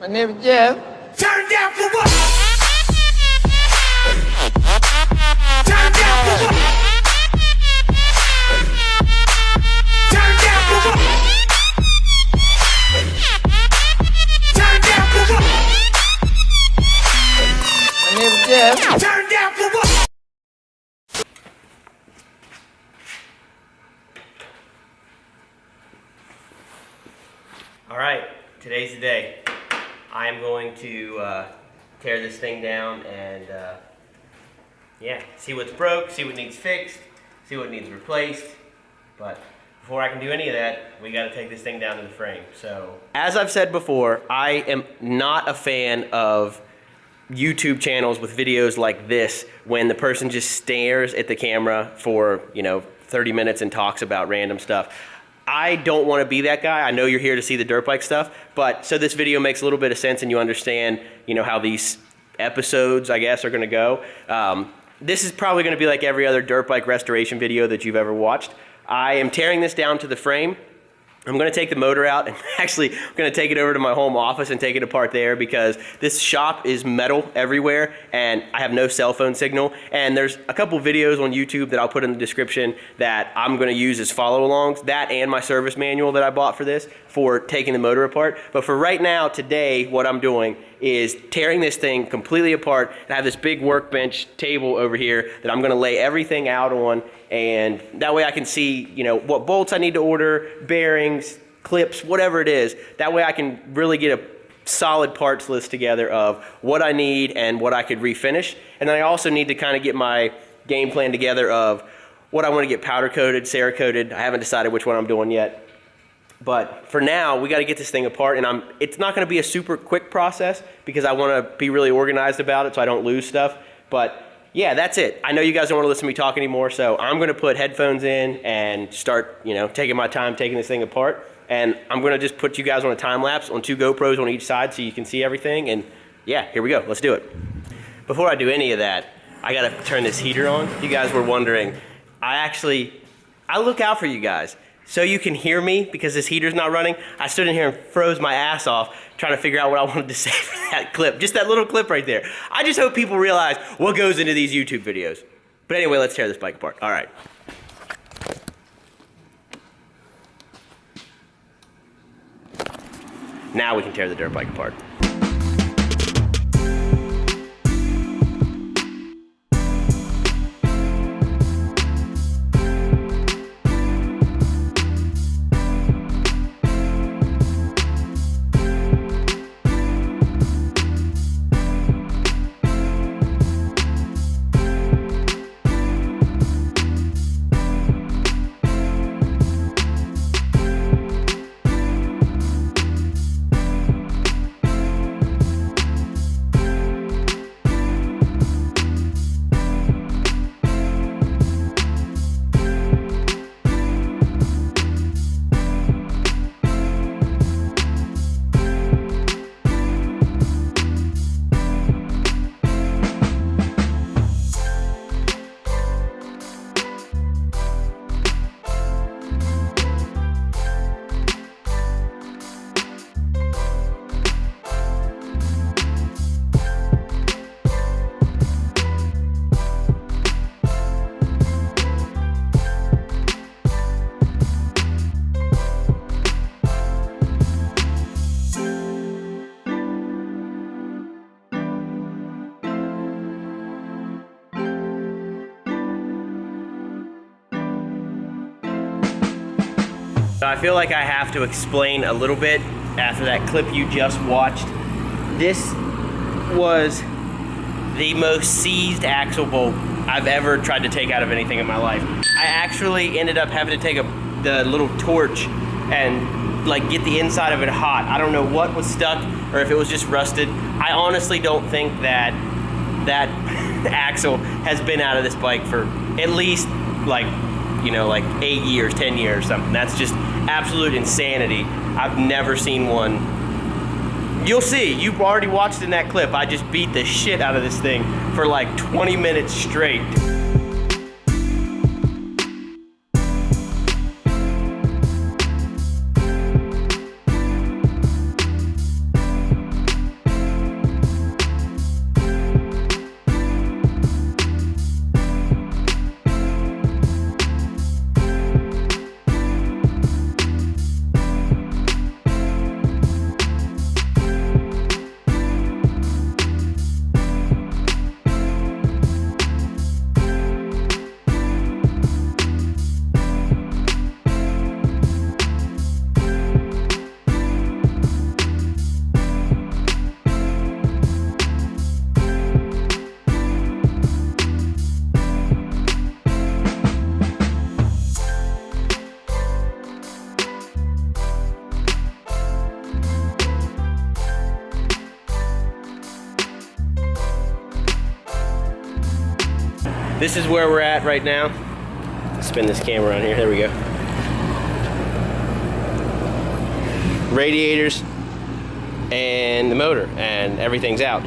My name is Jeff. Turn down for what? Turn down for what? Turn down for what? Turn down for what? My name is Jeff. Turn down for what? All right, today's the day. I am going to tear this thing down and yeah, see what's broke, see what needs fixed, see what needs replaced. But before I can do any of that, we got to take this thing down to the frame. So, as I've said before, I am not a fan of YouTube channels with videos like this when the person just stares at the camera for, 30 minutes and talks about random stuff. I don't want to be that guy. I know you're here to see the dirt bike stuff, but so this video makes a little bit of sense and you understand, how these episodes, I guess, are going to go. This is probably going to be like every other dirt bike restoration video that you've ever watched. I am tearing this down to the frame. I'm going to take the motor out and actually I'm going to take it over to my home office and take it apart there because this shop is metal everywhere and I have no cell phone signal. And there's a couple videos on YouTube that I'll put in the description that I'm going to use as follow-alongs, that and my service manual that I bought for this for taking the motor apart. But for right now, today, what I'm doing is tearing this thing completely apart. And I have this big workbench table over here that I'm going to lay everything out on, and that way I can see, what bolts I need to order, bearings, clips, whatever it is. That way I can really get a solid parts list together of what I need and what I could refinish. And then I also need to kind of get my game plan together of what I want to get powder coated, Cerakoted. I haven't decided which one I'm doing yet. But for now, we got to get this thing apart, and it's not going to be a super quick process because I want to be really organized about it so I don't lose stuff. But yeah, that's it. I know you guys don't want to listen to me talk anymore, so I'm going to put headphones in and start, taking my time taking this thing apart. And I'm going to just put you guys on a time lapse on 2 GoPros on each side so you can see everything. And yeah, here we go. Let's do it. Before I do any of that, I got to turn this heater on. You guys were wondering, I look out for you guys. So you can hear me because this heater's not running. I stood in here and froze my ass off trying to figure out what I wanted to say for that clip. Just that little clip right there. I just hope people realize what goes into these YouTube videos. But anyway, let's tear this bike apart. All right. Now we can tear the dirt bike apart. So I feel like I have to explain a little bit after that clip you just watched. This was the most seized axle bolt I've ever tried to take out of anything in my life. I actually ended up having to take the little torch and get the inside of it hot. I don't know what was stuck or if it was just rusted. I honestly don't think that axle has been out of this bike for at least 8 years, 10 years, something. That's just absolute insanity. I've never seen one. You'll see, you've already watched in that clip, I just beat the shit out of this thing for 20 minutes straight. this is where we're at right now. Spin this camera on here. There we go. Radiators and the motor, and everything's out.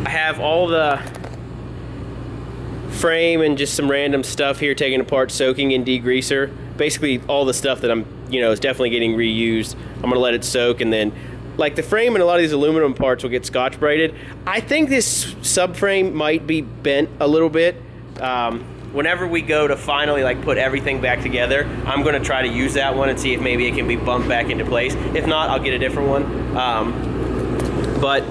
I have all the frame and just some random stuff here taken apart, soaking in degreaser. Basically all the stuff that is definitely getting reused. I'm gonna let it soak, and then like the frame and a lot of these aluminum parts will get Scotch braided. I think this subframe might be bent a little bit. Whenever we go to finally like put everything back together, I'm gonna try to use that one and see if maybe it can be bumped back into place. If not, I'll get a different one. But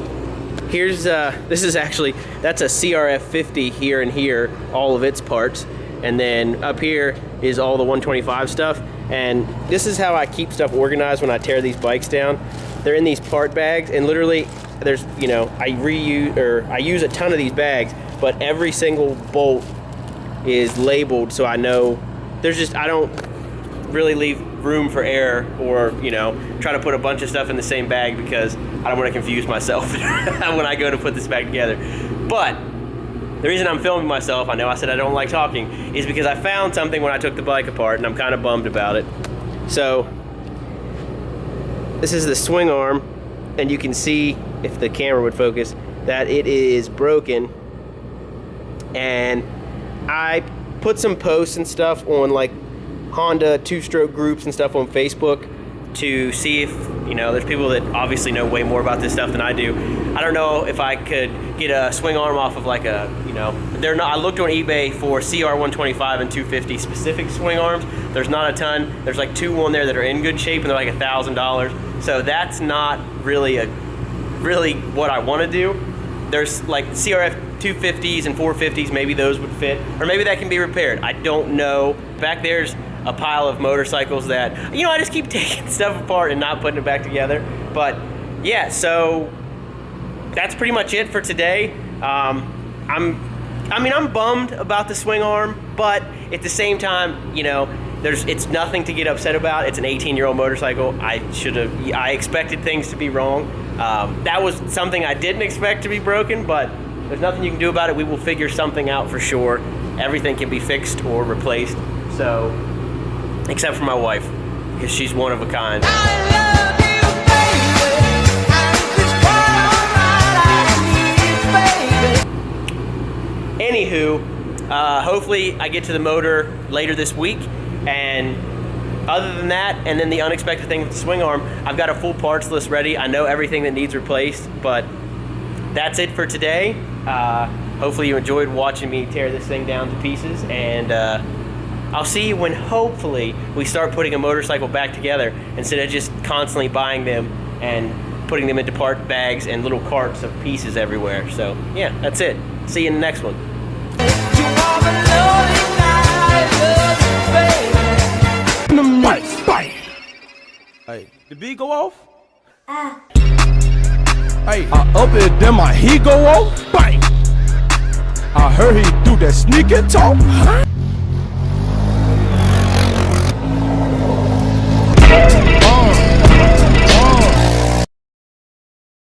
here's, this is actually, that's a CRF50 here and here, all of its parts. And then up here is all the 125 stuff. And this is how I keep stuff organized when I tear these bikes down. They're in these part bags, and literally there's, I use a ton of these bags, but every single bolt is labeled so I know I don't really leave room for error or, try to put a bunch of stuff in the same bag because I don't want to confuse myself when I go to put this back together. But the reason I'm filming myself, I know I said I don't like talking, is because I found something when I took the bike apart and I'm kind of bummed about it. So this is the swing arm, and you can see, if the camera would focus, that it is broken. And I put some posts and stuff on like Honda two-stroke groups and stuff on Facebook to see if, there's people that obviously know way more about this stuff than I do. I don't know if I could get a swing arm off of like a, I looked on eBay for CR125 and 250 specific swing arms. There's not a ton. There's like two on there that are in good shape and they're like $1,000. So that's not really what I want to do. There's like CRF 250s and 450s, maybe those would fit, or maybe that can be repaired. I don't know. Back there's a pile of motorcycles that, you know, I just keep taking stuff apart and not putting it back together. But yeah, so that's pretty much it for today. I'm bummed about the swing arm, but at the same time, you know, it's nothing to get upset about. It's an 18-year-old motorcycle. I expected things to be wrong. That was something I didn't expect to be broken, but there's nothing you can do about it. We will figure something out for sure. Everything can be fixed or replaced. So, except for my wife, because she's one of a kind. Anywho, hopefully I get to the motor later this week, and other than that, and then the unexpected thing with the swing arm, I've got a full parts list ready. I know everything that needs replaced, but that's it for today. Hopefully you enjoyed watching me tear this thing down to pieces, and I'll see you when hopefully we start putting a motorcycle back together instead of just constantly buying them and putting them into part bags and little carts of pieces everywhere. So yeah, that's it. See you in the next one. Hey, the beat go off? Hey, I up it, then my heat go off? Bang! I heard he do that sneaky talk.